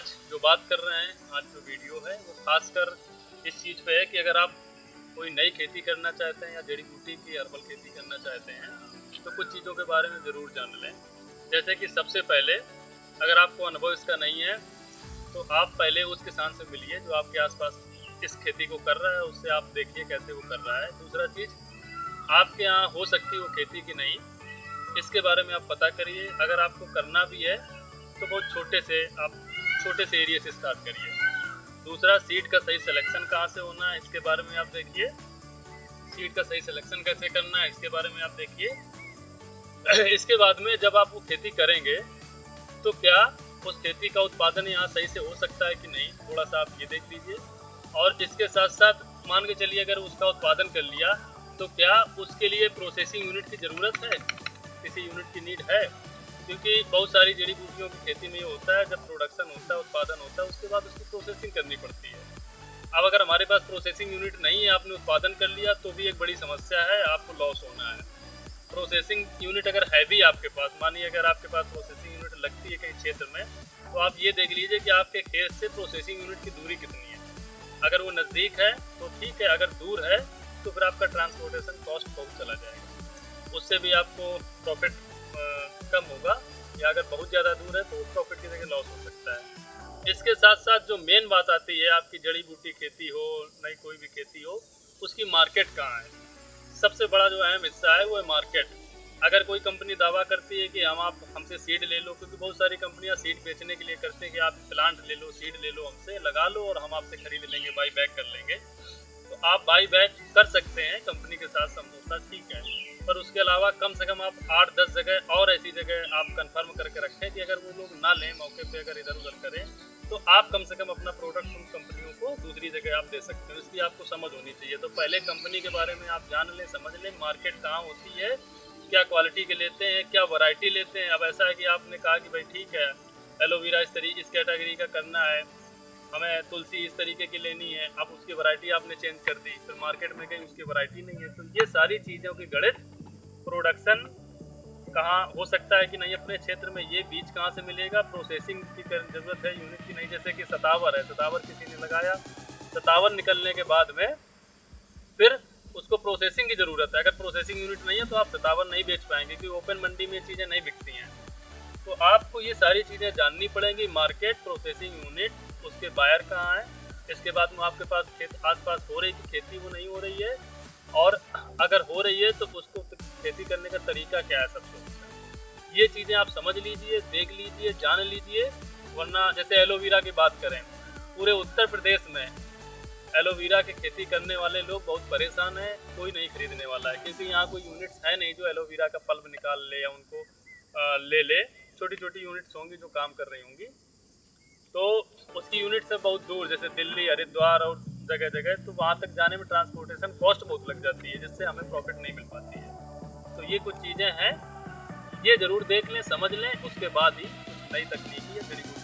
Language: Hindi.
आज जो बात कर रहे हैं, आज जो वीडियो है वो खासकर इस चीज़ पे है कि अगर आप कोई नई खेती करना चाहते हैं या जड़ी बूटी की हर्बल खेती करना चाहते हैं तो कुछ चीज़ों के बारे में ज़रूर जान लें। जैसे कि सबसे पहले, अगर आपको अनुभव इसका नहीं है तो आप पहले उस किसान से मिलिए जो आपके आसपास इस खेती को कर रहा है, उससे आप देखिए कैसे वो कर रहा है। दूसरा चीज़, आपके यहाँ हो सकती है वो खेती की नहीं, इसके बारे में आप पता करिए। अगर आपको करना भी है तो बहुत छोटे से एरिया से स्टार्ट करिए। दूसरा, सीड का सही सिलेक्शन कहाँ से होना है इसके बारे में आप देखिए। सीड का सही सिलेक्शन कैसे करना है इसके बारे में आप देखिए। इसके बाद में जब आप वो खेती करेंगे तो क्या उस खेती का उत्पादन यहाँ सही से हो सकता है कि नहीं, थोड़ा सा आप ये देख लीजिए। और इसके साथ साथ मान के चलिए अगर उसका उत्पादन कर लिया तो क्या उसके लिए प्रोसेसिंग यूनिट की ज़रूरत है, किसी यूनिट की नीड है। क्योंकि बहुत सारी जड़ी बूटियों की खेती में ये होता है, जब प्रोडक्शन होता है, उत्पादन होता है, उसके बाद उसकी प्रोसेसिंग करनी पड़ती है। अब अगर हमारे पास प्रोसेसिंग यूनिट नहीं है, आपने उत्पादन कर लिया तो भी एक बड़ी समस्या है, आपको लॉस होना है। प्रोसेसिंग यूनिट अगर है भी आपके पास, मानिए अगर आपके पास प्रोसेसिंग यूनिट लगती है कहीं क्षेत्र में, तो आप ये देख लीजिए कि आपके खेत से प्रोसेसिंग यूनिट की दूरी कितनी है। अगर वो नज़दीक है तो ठीक है, अगर दूर है तो फिर आपका ट्रांसपोर्टेशन कॉस्ट बहुत चला जाएगा, उससे भी आपको प्रॉफिट कम होगा। या अगर बहुत ज़्यादा दूर है तो प्रॉफिट की जगह लॉस हो सकता है। इसके साथ साथ जो मेन बात आती है, आपकी जड़ी बूटी खेती हो, नई कोई भी खेती हो, उसकी मार्केट कहाँ है। सबसे बड़ा जो अहम हिस्सा है वो है मार्केट। अगर कोई कंपनी दावा करती है कि आप हमसे सीड ले लो, क्योंकि बहुत सारी कंपनियां सीड बेचने के लिए करते हैं कि आप प्लांट ले लो, सीड ले लो, हमसे लगा लो और हम आपसे खरीद लेंगे, बाई बैक कर लेंगे। तो आप बाई बैक कर सकते हैं कंपनी के साथ समझौता, ठीक है, पर उसके अलावा कम से कम आप 8-10 जगह और ऐसी जगह आप कंफर्म करके रखें कि अगर वो लोग ना लें, मौके पे अगर इधर उधर करें, तो आप कम से कम अपना प्रोडक्ट उन कंपनियों को दूसरी जगह आप दे सकते हो। इसकी आपको समझ होनी चाहिए। तो पहले कंपनी के बारे में आप जान लें, समझ लें, मार्केट कहाँ होती है, क्या क्वालिटी के लेते हैं, क्या वैरायटी लेते हैं। अब ऐसा है कि आपने कहा कि भाई ठीक है, एलोवेरा इस कैटेगरी का करना है, हमें तुलसी इस तरीके की लेनी है, अब उसकी वैरायटी आपने चेंज कर दी, फिर मार्केट में कहीं उसकी वैरायटी नहीं है। तो ये सारी चीज़ों की गणित, प्रोडक्शन कहाँ हो सकता है कि नहीं अपने क्षेत्र में, ये बीज कहाँ से मिलेगा, प्रोसेसिंग की ज़रूरत है यूनिट की नहीं। जैसे कि सतावर है, सतावर किसी ने लगाया, सतावर निकलने के बाद में फिर उसको प्रोसेसिंग की ज़रूरत है। अगर प्रोसेसिंग यूनिट नहीं है तो आप सतावर नहीं बेच पाएंगे, क्योंकि ओपन मंडी में ये चीज़ें नहीं बिकती हैं। तो आपको ये सारी चीज़ें जाननी पड़ेंगी, मार्केट, प्रोसेसिंग यूनिट, उसके बायर कहाँ है। इसके बाद में आपके पास खेत आसपास हो रही की खेती वो नहीं हो रही है, और अगर हो रही है तो उसको खेती करने का तरीका क्या है, सबसे अच्छा ये चीज़ें आप समझ लीजिए, देख लीजिए, जान लीजिए। वरना जैसे एलोवेरा की बात करें, पूरे उत्तर प्रदेश में एलोवेरा की खेती करने वाले लोग बहुत परेशान हैं, कोई नहीं खरीदने वाला है, क्योंकि यहाँ कोई यूनिट्स है नहीं जो एलोवेरा का पल्प निकाल ले या उनको ले ले। छोटी छोटी यूनिट्स होंगी जो काम कर रही होंगी, तो उसकी यूनिट से बहुत दूर, जैसे दिल्ली, हरिद्वार और जगह जगह, तो वहाँ तक जाने में ट्रांसपोर्टेशन कॉस्ट बहुत लग जाती है, जिससे हमें प्रॉफिट नहीं मिल पाती है। तो ये कुछ चीज़ें हैं, ये ज़रूर देख लें, समझ लें, उसके बाद ही कुछ नई तकनीकी या जड़ी बूटी